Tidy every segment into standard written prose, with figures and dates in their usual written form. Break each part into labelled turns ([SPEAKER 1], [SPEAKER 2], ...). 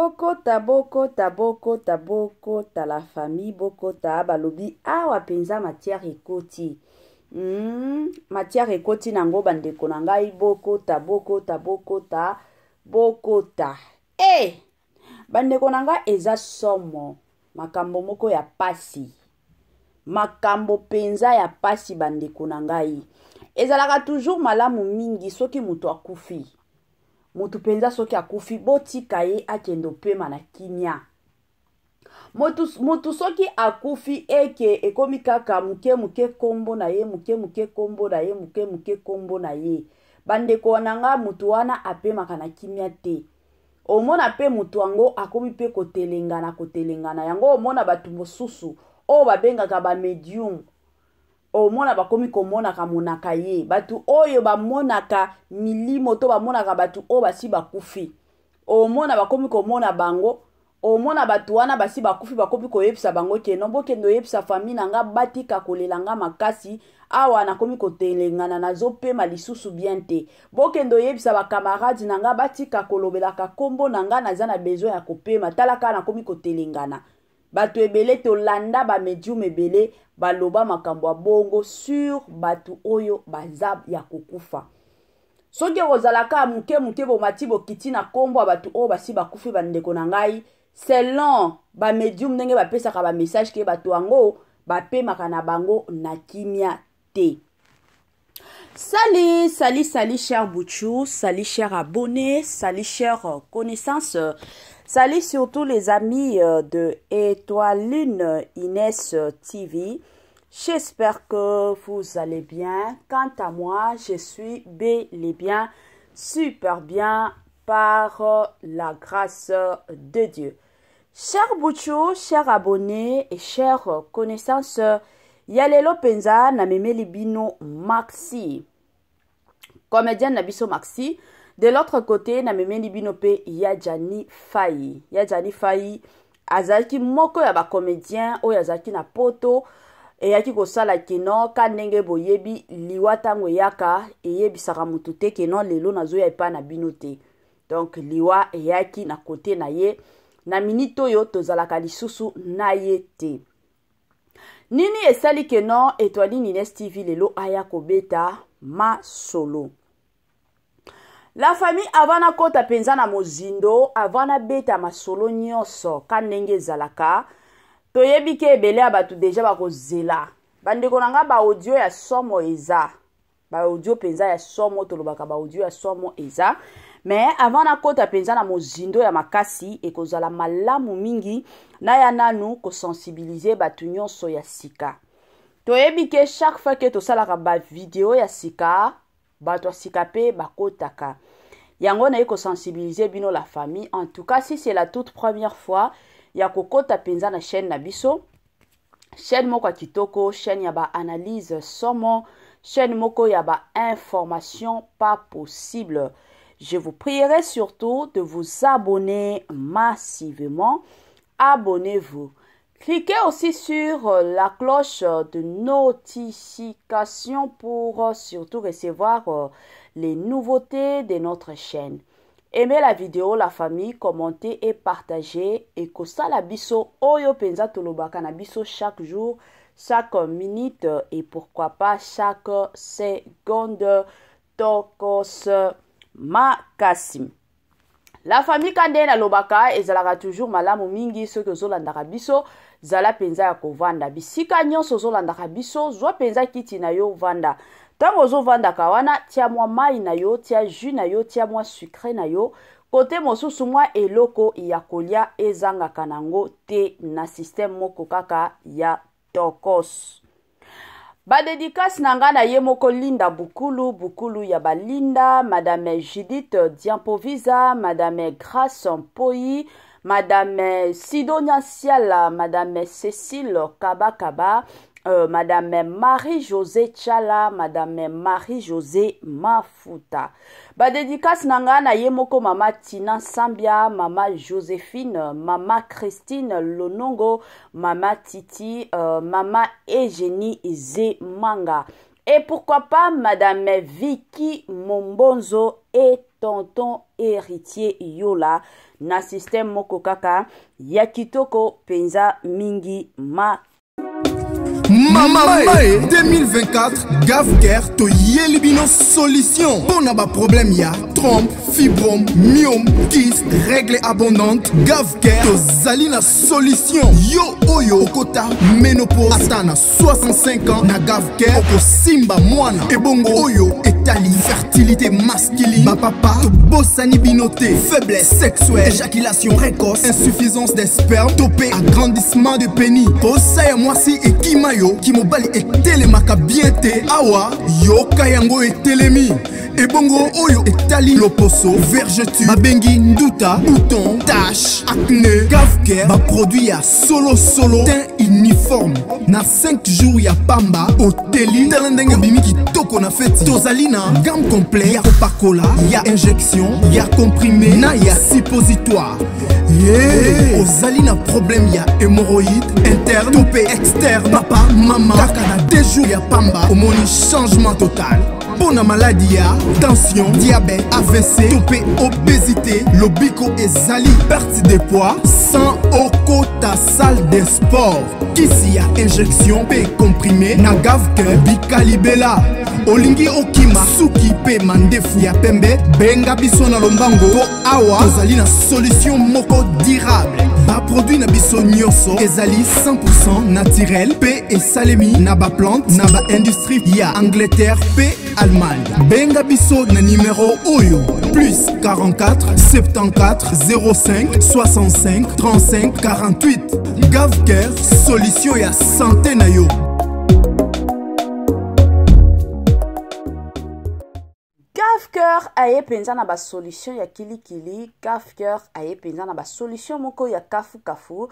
[SPEAKER 1] Bokota, bokota, bokota, bokota, la famille, bokota, balobi, awa penza matière ekoti. Matière ekoti nango bandeko na ngai, bokota, bokota, bokota, bokota. Bandeko na ngai eza somo, makambo moko ya pasi. Makambo penza ya pasi bandeko na ngai. Ezalaka toujours malamu mingi soki mutu akufi. Mutu penza soki akufi botika ye akendo pema na kimia. Mutu soki akufi eke ekomi kaka muke kombo na ye, muke kombo na ye, muke kombo na ye. Bandeko nanga mutu wana apemaka na kimia te. Omona pe mutu ango akomi pe kotelengana. Yango omona batu mosusu o babengaka ba medium. Omona bakomi komonaka monaka ye. Batu oyo bamonaka milimo to bamonaka batu o basi bakufi. Omona bakomi komona bango. Omona batu wana basi bakufi bakomi koyebisa bango keno. Bokendo yebisa fami nanga batika kolelanga makasi. Awa nakomi kotelengana nazo pema lisusu bien te. Bokendo yebisa bakamaradi nanga batika kolobelaka kombo nanga nazana besoin ya kopema. Talaka nakomi kotelengana. Batu ebele to landa ba medium ebele baloba makambo bongo sur batu oyo bazab ya kukufa. Soki ozalaka muke bomati bokiti na kombo batu oyo basi bakufi bandeko na ngai selon ba medium ndenge bapesaka ba message ke batu ango bapemaka na bango na kimia te. Salut cher Bouchou, salut cher abonné, salut cher connaissance. Salut surtout les amis de Étoile Lune Inès TV. J'espère que vous allez bien. Quant à moi, je suis bel et bien, super bien par la grâce de Dieu. Cher Bouchou, cher abonné et chers connaissances, Yalelo Penza na memeli bino Maxi. Comédien Nabiso Maxi. De l'autre côté, na memeli binope Yadjani Fayi. Yadjani Fayi, azalaki moko ya ba comédien o yazaki na poto e yaki kosala kino kanenge boyebi liwa tango yaka e yebisaka mutu te keno lelo nazo ya epa na binote. Donc liwa e yaki na côté na ye na minito yo tozalaka lisusu na ye te. Nini esali keno Étoile Inès TV lelo aya kobeta ma solo. La famille avana kota penza na mozindo, avana beta masolo nyonso kanenge zalaka. Toyebi ke ebele abatu deja bako zela. Bandeko nanga ba audio ya somo eza. Ba audio penza ya somo tolobaka ba audio ya somo eza. Mais avana kota penza na mozindo ya makasi ekozala malamu mingi na ya nanu ko sensibiliser batu nyonso ya sika. Toyebi ke chaque fois que tosalaka ba video ya sika, bato sika pe bakotaka. Yango na yeko sensibiliser bino la famille. En tout cas, si c'est la toute première fois, ya kokota penza na chaîne na biso. Chaîne moko kitoko, chaîne yaba analyse somo, chaîne moko yaba information pas possible. Je vous prierai surtout de vous abonner massivement. Abonnez-vous. Cliquez aussi sur la cloche de notification pour surtout recevoir les nouveautés de notre chaîne. Aimez la vidéo, la famille, commentez et partagez. Et kosa la biso oyo penza tolobaka na biso chaque jour, chaque minute et pourquoi pas chaque seconde. Tokos makasi. La famille kande na lobaka ezalaka toujours malamu mingi soki ozolandaka biso zala penza ya kovanda bisika nyonso ozolandaka biso zwa penza kiti na yo vanda. Tango ozovandaka wana tia mwa mai na yo, tia jus na yo, tia mwa sucre na yo, kote mosusu mwa eloko ya kolia ezangaka nango te na système moko kaka ya tokos. Ba dédicace nanga na ye moko Linda Bukulu ya balinda, Madame Judith Diampovisa, Madame Grace Mpoyi, Madame Sidonia Siala, Madame Cécile Kaba, Madame Marie-Josée Chala, Madame Marie-Josée Mafuta. Ba dédicace nanga na ye moko Mama Tina Sambia, Mama Joséphine, Mama Christine Lonongo, Mama Titi, Mama Eugénie Zemanga. Et pourquoi pas Madame Vicky Mombonzo et tonton héritier Yola na système moko kaka ya kitoko penza mingi ma.
[SPEAKER 2] Mama 2024 Gavker to yelibino solution. Pour ba problème ya trompe, fibrome, myome, kyste, règle abondante. Gavker to zalina solution. Yo oyo okota ménopause atana 65 ans na Gavker oko simba mwana. Ebongo oyo etali fertilité masculine. Ba papa to bossani binoté, faiblesse sexuelle, éjaculation précoce, insuffisance des spermes, topé agrandissement de pénis. Posaya mwasi et kimayo kimobali etelemaka bien te awa yoka yango etelemi ebongo oyo etali loposo vergeture babengi nduta bouton tache acné Gavker ba produit ya solo teint uniforme na 5 jours ya pamba oteli talendenge bimi kitoko na feti tozali na gamme complet ya kopakola ya injection ya comprimé na ya suppositoire ozali na problème ya hémorroïde interne topé externe papa mama kaka na 2 jours ya pamba omoni changement total. Pour la maladie ya tension, diabète, AVC, topé, obésité, lobiko et zali, perte de poids, sans okota salle de sport. Kisi ya injection pe comprimé, na Gavker bikalibela. Olingi okima suki pe mandefu ya pembe, benga biso na lombango po awa tozali na solution moko durable. Ba produit na biso nyonso ezali 100% naturel pe esalemi na ba plante na ba industrie ya Angleterre pe Allemagne. Benga biso na numéro oyo plus 44 74 05 65 35 48. Gavker solution ya santé na yo.
[SPEAKER 1] Gavker aye penza na ba solution ya kilikili. Gavker aye penza na ba solution moko ya kafu kafu.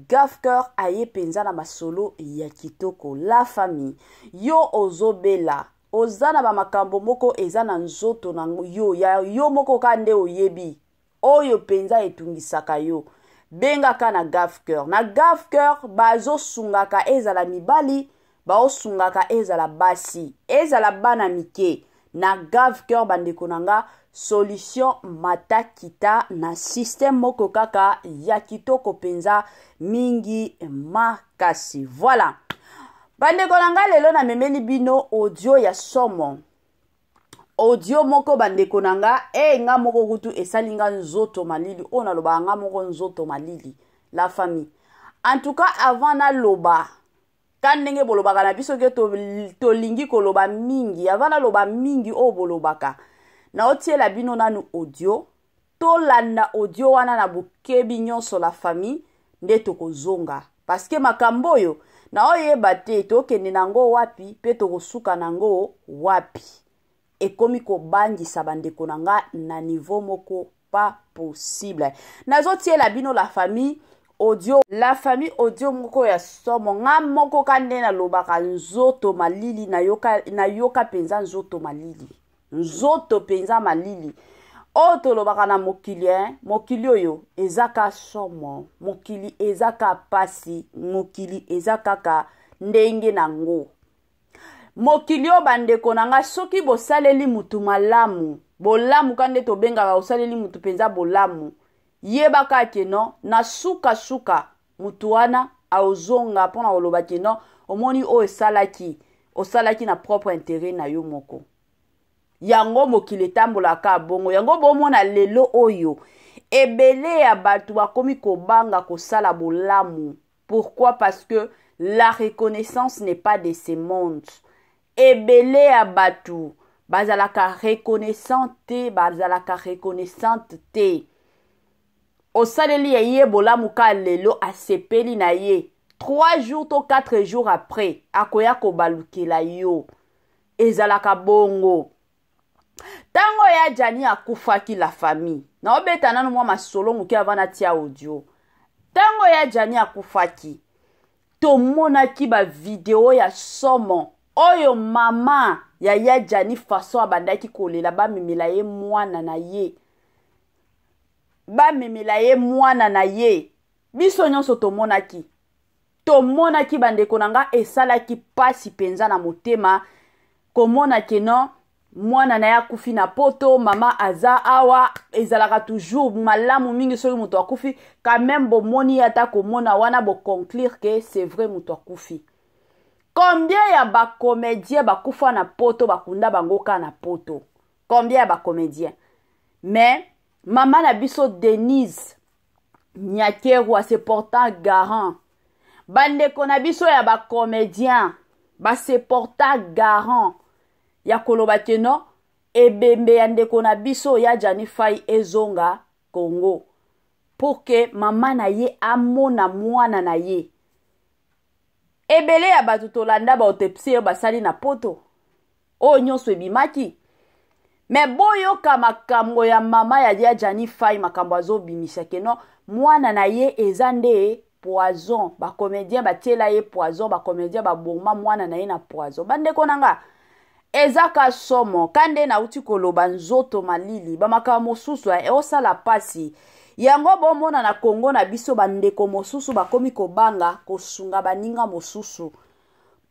[SPEAKER 1] Gavker aye penza na ba solo ya kitoko. La famille yo ozobela ozana ba makambo moko eza na nzoto na yo ya yo moko kande oyebi oyo penza etungisaka yo benga kana Gavker. Na Gavker bazo sungaka ezala mibali bao sungaka ezala basi ezala bana mike. Na Gavker bandeko nanga solution matakita na système moko kaka ya kitoko penza mingi makasi. Voilà. Bandeko nanga lelo na memeli bino audio ya somo. Audio moko bandeko nanga nga moko kutu esalinga nzoto malili ona loba nga moko nzoto malili la famille. En tout cas avant na loba kandenge bolobaka na biso ke to lingi koloba mingi avana loba mingi o bolobaka na otiela bino nanu audio to landa audio wana na bukebi nyonso la famille nde tokozonga parce que makambo yo na oyeba te tokende nango wapi pe tokosuka nango wapi ekomi kobangisa bandeko nanga na niveau moko pas possible. Nazotiela bino la famille audio la famille audio moko ya somo nga moko kande na lobaka nzoto malili na yoka penza nzoto malili nzoto penza malili o to lobaka na mokili mokili oyo ezaka somo mokili ezaka pasi mokili ezaka ndenge nango mokili o bandeko nanga soki bosaleli mutu malamu bolamu kande to benga bosaleli mutu penza bolamu yebaka keno na suka mutu wana aozonga pona oloba keno omoni o osalaki na propre intérêt na yo moko yango mokili tambolaka bongo yango bomona lelo oyo ebele ya batu bakomi kobanga kosala bolamu. Pourquoi? Parce que la reconnaissance n'est pas de ce monde. Ebele ya batu bazalaka reconnaissante te osaleli ya ye bolamu ka lelo asepeli na ye 3 jours to 4 jours après akoya kobalukela yo ezalaka bongo. Tango ya jani akufaki la famille na obeta nanu mwa masolo muke avana tia audio. Tango ya jani akufaki tomonaki ba video ya somo oyo mama ya jani faso abandaki kolela bamemela ye mwana na ye biso nyonso tomonaki bandeko nanga esalaki pasi penza na motema komona keno mwana na ya kufi na poto mama aza awa ezalaka toujours malamu mingi soki muto akufi quand même bomoni ata komona wana bo conclure que c'est vrai muto akufi. Combien ya ba comédien bakufa na poto bakunda bangoka na poto? Combien ya ba comédien? Mais maman na biso Denise Nyakerwa se portant garant. Bandeko na biso ya ba comédien ba se portant garant. Ya koloba teno ebembe ya ndeko na biso ya Jani Fai ezonga Congo. Pour que maman na ye amona mwana na ye. Ebele ya batu tolanda ba otepsie basali na poto. O nyonso ebimaki. Me boyo ka makambo ya mama ya Jani Fai makambo azo bimisa keno mwana na ye ezande poison. Ba comédien batiela ye poison, ba comédien ba boma mwana na ye na poison. Bandeko nanga ezaka somo kande na uti koloba nzoto malili ba makambo mosusu osala pasi. Yango bomona na Congo na biso bandeko mosusu bakomi kobanga kosunga baninga mosusu.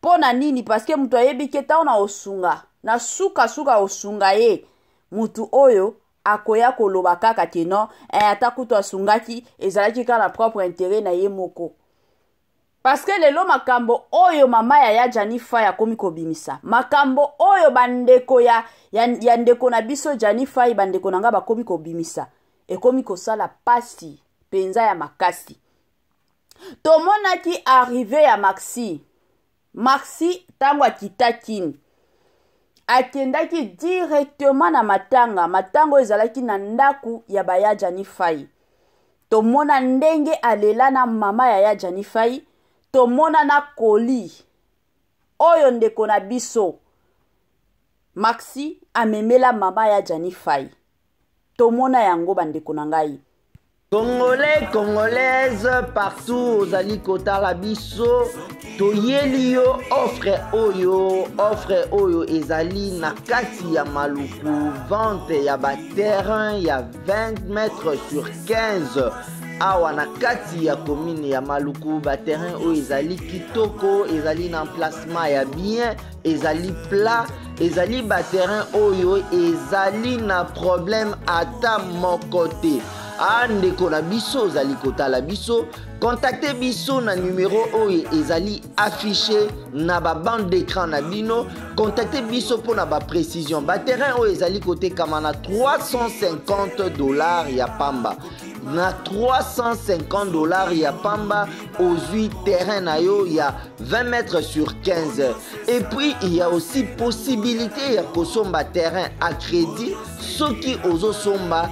[SPEAKER 1] Pona nini? Parce que mutu ayebi keta na osunga. Na suka osunga ye. Mutu oyo akoya koloba kaka teno ata kutu asungaki ezalaki ka na propre intérêt na ye moko. Parce que lelo makambo oyo mama ya Jani Fai akomi kobimisa. Makambo oyo bandeko ya ndeko na biso Jani Fai bandeko nanga bakomi kobimisa. Ekomi kosala pasi penza ya makasi. Tomonaki arrivé ya Maxi tango akitakini. Akendaki directement na matango ezalaki na ndaku ya baya Jani Fai. Tomona ndenge alela na mama ya Jani Fai. Tomona na koli oyo ndeko na biso Maxi amemela mama ya Jani Fai. Tomona yango bandeko na ngai.
[SPEAKER 3] Congolais, Congolaises, partout, ozali kotala biso, toyeli yo offre oyo ezali na kati ya Maluku, vente ya ba terrain ya 20 mètres sur 15. Awa na kati ya commune ya Maluku, ba terrain oyo ezali kitoko, ezali na emplacement ya bien, ezali plat, ezali ba terrain oyo ezali na problème ata mokote. Ndeko na biso ozali kotala biso, contactez biso na numéro oyo ezali affiché na ba bande d'écran na bino. Contactez biso pour na ba précision. Ba terrain oyo ezali kote kama na $350 ya pamba. Na $350 ya pamba aux 8 terrains na yo ya 20 mètres sur 15. Et puis il y a aussi possibilité ya kosomba terrain à crédit soki ozo somba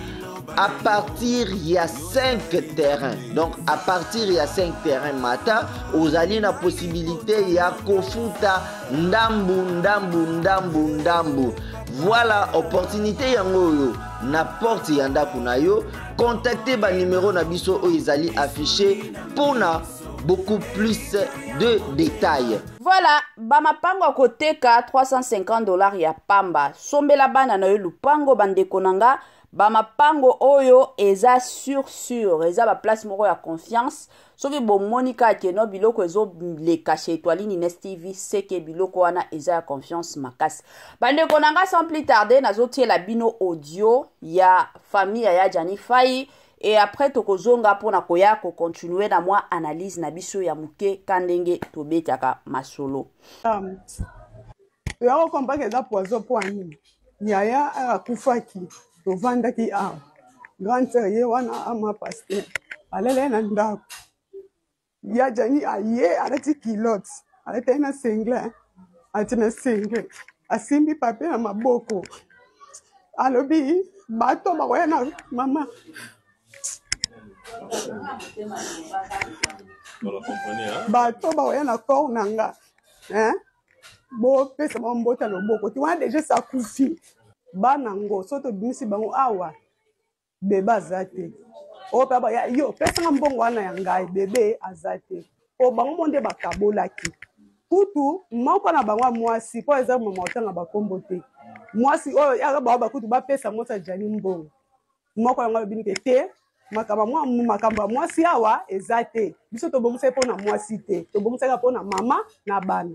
[SPEAKER 3] à partir il y a 5 terrains. Donc à partir il y a 5 terrains mata ozali na possibilité ya kofuta ndambu. Voilà opportunité yango yo na porte ya ndako na yo. Contactez ba numéro na biso oyo ezali affiché pour na beaucoup plus de détails.
[SPEAKER 1] Voilà, bamapango akoteka $350 ya pamba. Sombela bana na yo lupango bandeko nanga. Bamapango oyo eza sur eza ba place moko ya confiance. Soki bomonika keno biloko ezo le caché Étoiline Ines TV seke biloko wana eza ya confiance makasi. Bandeko nanga sans plus tarder nazotiela bino audio ya famille ya Jani Fai. Et après tokozonga pona koya ko continuer na moi analyse na biso ya muke kandenge tobetaka masolo.
[SPEAKER 4] Ya kompaka eza poison po ani. Nyaya akufaki tovandaki awa. Grande sœur ye wana ama pasteur. Alele na ndako. Ya Jani aye alati kilote. Alete na single. Alete na single. Asimbi pape na maboko. Alobi bato bakoya na mama. Bato baoya na corps nanga bo pesa mbota loboko ti wana déjà ça kufi banango soto bimisi bango awa bebe azate o pa ba yo pesa nga mbongo wana ya ngai bebe azate o bango monde bakabolaki kutu moko na bango mwasi po eza mama otanga bakombo te mwasi oyo ya ba kutu ba pesa mota Jani mbongo moko yango binike te makambo mwasi awa ezate biso tobongisa pona mwasi te tobongisa pona mama na bana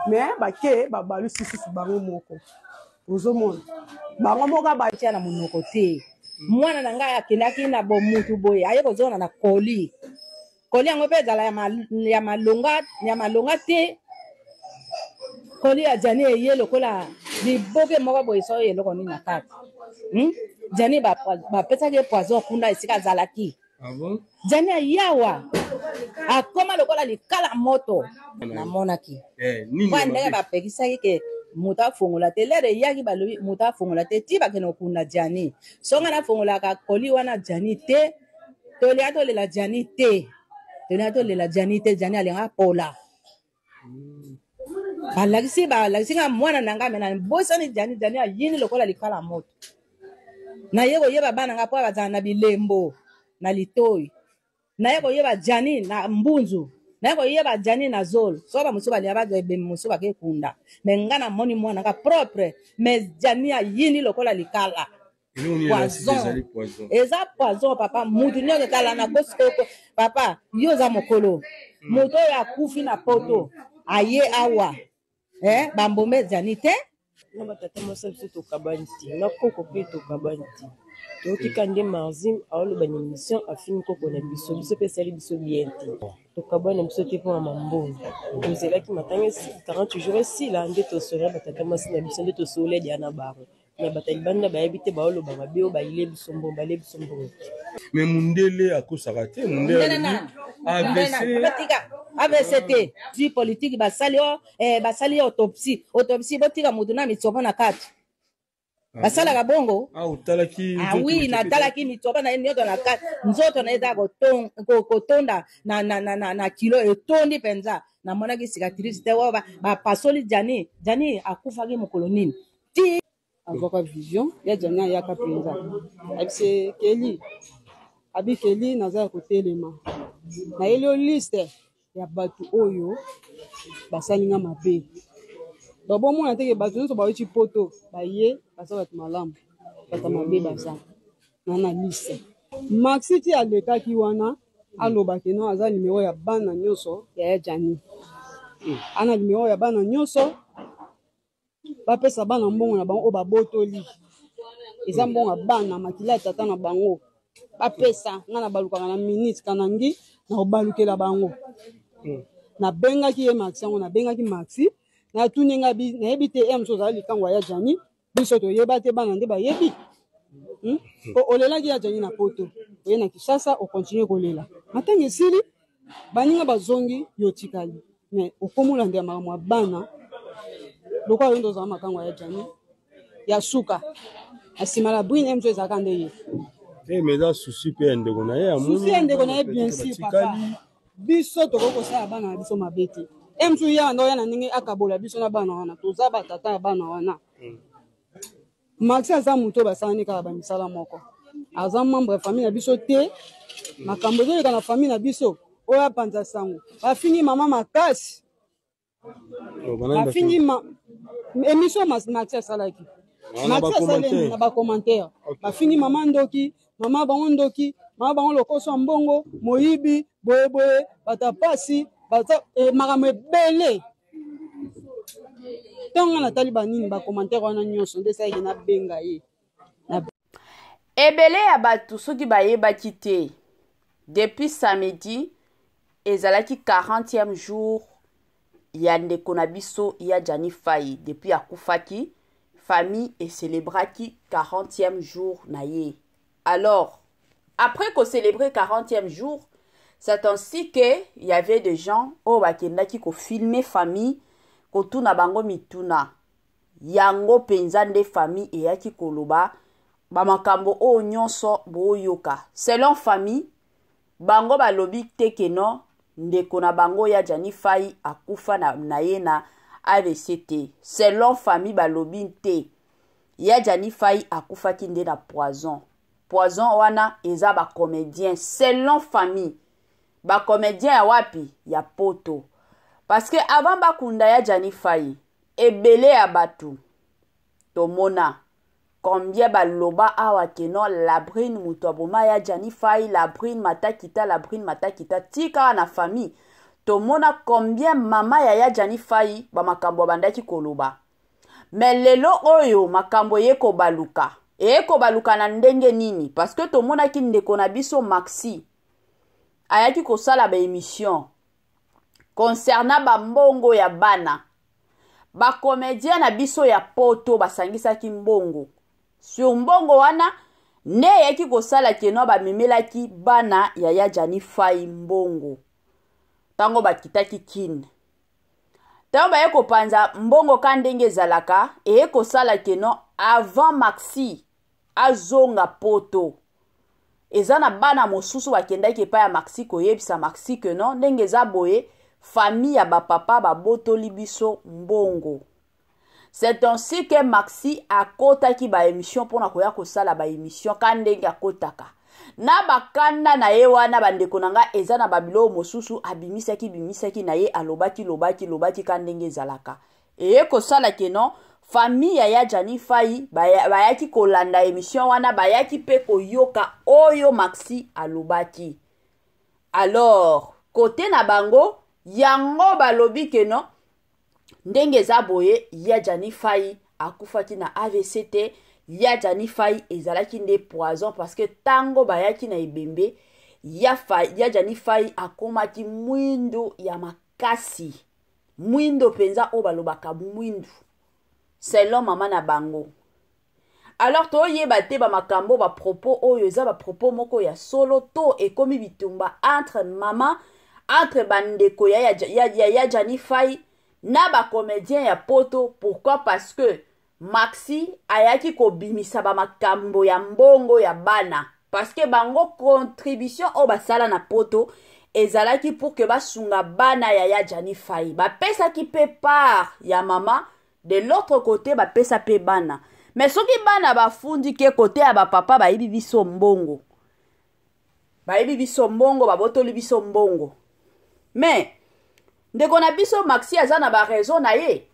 [SPEAKER 4] mais bake babalu sisi bango moko uzomona bango moko batia na monoko te mwana na ngai akendaki na bomutu boye aye kozona na koli yango mpe ezala ya malonga te koli ya jani eye lokola liboke moko boye so eloko nini na kati jani bapesaki poison kuna esika azalaki jani ayawa akoma lokola likala moto namonaki mwa ndenge bapekisaki ke moto afongola te lere eyaki balobi moto afongola te ti bakende kokunda jani songa nafongolaka koli wana jani te tolia tolela jani te jani alinga pola balakisi nga mwana na nga mena mbosani jani ayini lokola likala moto naye koyeba bana nga po bazala na bilembo na litoi naye koyeba jani na mbunzu naye koyeba jani na zolo so bamosusu balia bazebe mosusu bakekunda me nga na moni mwana nga propre me jani ayini lokola likala poison eza poison papa mutu nyonso kala na kosoko papa yo za mokolo moto oyo akufi na poto aye awa bambome jani te
[SPEAKER 5] na batata mosa biso tokabani te na koko mpe tokabani te totika nde marzim aoloba na émission afini koko na biso mpe esali biso bien te tokabani na biso te mpona mambongo tozelaki matanga 40 jours esila nde tosolia batata mosi na biso nde tosolia dia na bango na batalibanda bayebi te baoloba mabe oyo baile biso mbongo bale biso mbongo
[SPEAKER 6] me mundele akosaka te mundele
[SPEAKER 4] AVC te du politique basali autopsie botika mutu na mitsopo na kati basalaka bongo oui natalaki mitsopo na nyoto na kati nzoto na eza kotonda na kilo etondi penza namonaki cicatrice te wa bapasoli jani akufaki mokolo nini ti avoka vision ya jani ayaka penza abise keli naza ya kotelema na elio liste ya batu oyo basalinga mabe babomona teke batu nyonso bawuti poto baye basa batu malamu bata mabe baza na liste maxi ti alekaki wana alobaki no aza numero ya bana nyonso ya jani ana numero ya bana nyonso bapesa bana mbongo na bango oyo babotoli eza mbongo ya bana makila ya tata na bango bapesa nga na balukaka na minute kanangi na kobalukela bango na bengaki ye maxi yango na bengaki maxi na tuni nga nayebi te emso ozala likango ya jani biso toyeba te bana nde bayebi olelaki ya jani na poto oye na Kinshasa okontinue kolela matanga esili baninga bazongi yo tikali me okomola nde ya makambo ya bana lokola yo nde ozala makango ya jani ya suka na nsima la brine emso ezalaka nde ye
[SPEAKER 6] mais eza susi mpe ya ndeko na ye
[SPEAKER 4] susi ya ndeko na ye bien sûr papa biso tokoki kosala bana na biso mabe te emsu ya ndo ya na ndenge akabola biso na bana wana toza batata ya bana wana maxi aza moto oyo basalani kaka bamisala moko aza membre ya famille na biso te makambo ezoleka na famille na biso oyo apanza sango bafingi mama makasi bafingi émission maxi asalaki maxi asalemi na bacommentaire bafingi mama ndoki mama bango ndoki mama bango lokoso mbongo moyibi boyeboye batapasi makambo ebele ntongo natali banini bacommentaire wana nyonso nde esalaki nabenga ye
[SPEAKER 1] ebele ya bato soki bayebaki te depuis samedi ezalaki 40e jour ya ndeko na biso ya Jani Faye depuis akufaki famille célébraki 40e jour na ye. Alors après qu'on célébrait 40e jour, c'est ainsi que il y avait des gens au bakendaki ko filmer famille ko tuna bango mituna yango penza nde famille e yaki koloba ba makambo o nyonso boyoka selon famille bango balobi tekeno ndeko na bango ya Jani Faye akufa na ye na AVCT. Selon famille balobi te ya Jani Faye akufa ki nde na poison wana eza ba comédien selon famille ba comédien ya wapi ya poto parce que avant bakunda ya Jani Faye ebele ya batu tomona combien baloba awa keno Labrine Mutwaboma ya Jani Fai, Labrine Matakita tika na famille. Tomona combien mama ya Jani Fai ba makambo bandaki koloba. Mais lelo oyo makambo yeko baluka. Eko baluka na ndenge nini? Parce que tomona ki ndeko na biso Maxi ayaki kosala ba émission concernant ba mbongo ya bana. Ba comédien na biso ya poto basangisa ki mbongo. Sur mbongo wana ne yaki kosala keno ba memelaki bana ya Jani Fai mbongo. Tango bakitaki kin. Tango ba yeko panza mbongo kandenge zalaka eko sala keno avant Maxi azonga poto. Ezana bana mosusu bakendaki pa ya Maxi koyebisa Maxi que non ndenge za boye famille ya ba papa ba botoli biso mbongo. C'est ainsi que Maxi akotaki ba émission pona koya kosala ba émission kandenge akotaka. Na bakanda na ye wana bandeko nanga ezana babilo mosusu bimisaki na ye alobaki kandenge zalaka. Eye kosala keno famille ya Jani Fai bayaki kolanda émission wana bayaki pe koyoka oyo Maxi alobaki. Alors côté na bango yango balobi keno ndenge za boye ya Jani Fai akufaki na AVCT ya Jani Fai ezalaki nde poison parce que tango bayaki na ebembe ya Jani Fai akomaki mwindo ya makasi mwindo penza o balobaka mwindu selon mama na bango. Alors to yeba te ba makambo ba propos oyo eza ba propos moko ya solo to ekomi bitumba entre mama entre bandeko ya Jani Fai na ba comédien ya poto. Pourquoi? Parce que Maxi ayaki kobimisa ba makambo ya mbongo ya bana parce que bango contribution o basala na poto ezalaki pour que basunga bana ya Jani Fai bapesa ki pe part ya mama de l'autre côté bapesa pe bana. Mais soki bana bafundi ke côté ya ba papa bayibi biso mbongo babotoli biso mbongo. Mais ndeko na biso Maxi azana ba raison na ye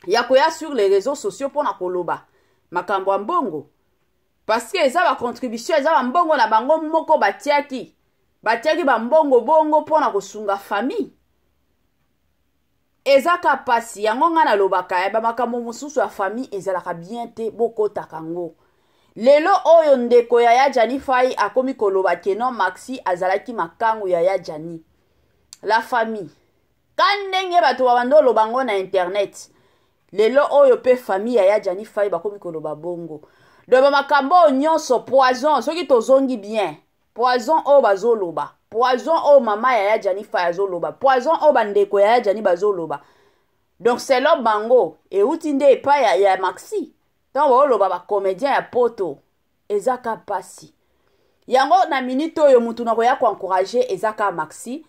[SPEAKER 1] ya koya sur les réseaux sociaux pour na koloba makambo ya mbongo parce que eza ba contribution eza ba mbongo na bango moko batiaki ba mbongo bongo pour na kosunga famille eza ka pasi yango nga na lobaka ya ba makambo mosusu ya famille ezalaka bien te boko takango. Lelo oyo ndeko ya Jani Fai akomi koloba keno Maxi azalaki makangu ya Jani la famille kandenge bato babando bango na internet. Lelo oyo pe famille ya Jani Fai bakomi koloba bongo. De ba makambo nyonso poison soki tozongi bien. Poison o bazoloba. Poison o mama ya Jani Fai azoloba. Poison o bandeko ya Jani bazoloba. Donc c'est lo bango e utinde epa ya Maxi. Donc oloba ba comédien ya poto ezaka pasi. Yango na minute oyo mutu na koya ko encourager ezaka Maxi.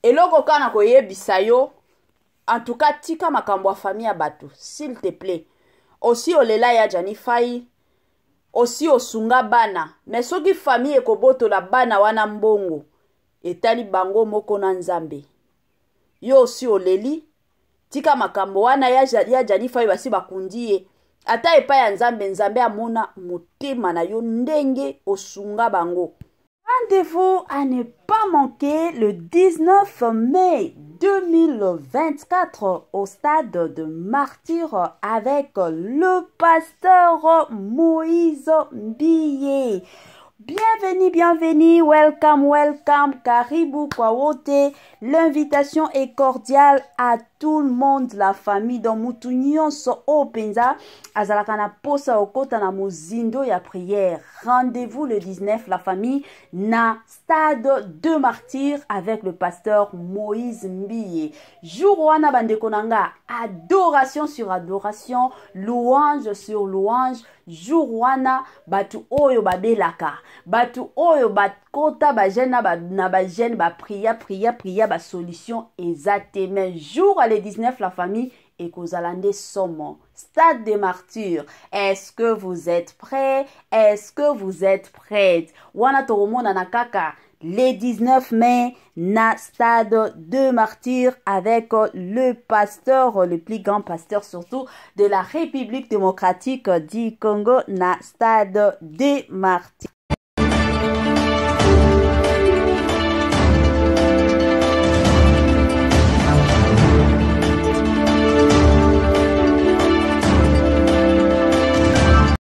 [SPEAKER 1] Eloko kana koyebisa yo. En tout cas, tika makambo ya famille ya bato, s'il te plaît. Aussi olela ya Jani Fai, aussi osunga bana. Mais soki famille ekoboto la bana wana mbongo, etali bango moko na nzambe. Yo aussi oleli, tika makambo wana ya Jani Fai basi bakundiye. Ata epa ya nzambe amona motema na yo ndenge osunga bango. Rendez-vous à ne pas manquer le 19 mai 2024 au stade de Martyr avec le pasteur Moïse Mbiye. Bienvenue, welcome, karibu kwa wote. L'invitation est cordiale à tout le monde, la famille dans mutu nyonso openza azalaka na posa okota na mozindo ya prière. Rendez-vous le 19 la famille na stade de Martyr avec le pasteur Moïse Mbiye. Jour wana bandeko nanga, adoration sur adoration, louange sur louange. Jour wana batu oyo babelaka, batu oyo bakota bajena na bajene ba priya ba solution exactement. Jour à le 19 la famille et kozalande somo. Stade des martyrs. Est-ce que vous êtes prêts? Est-ce que vous êtes prêtes? Wana toromona na kaka le 19 mai na stade de Martyrs avec le pasteur, le plus grand pasteur surtout de la République démocratique du Congo na stade de Martyrs.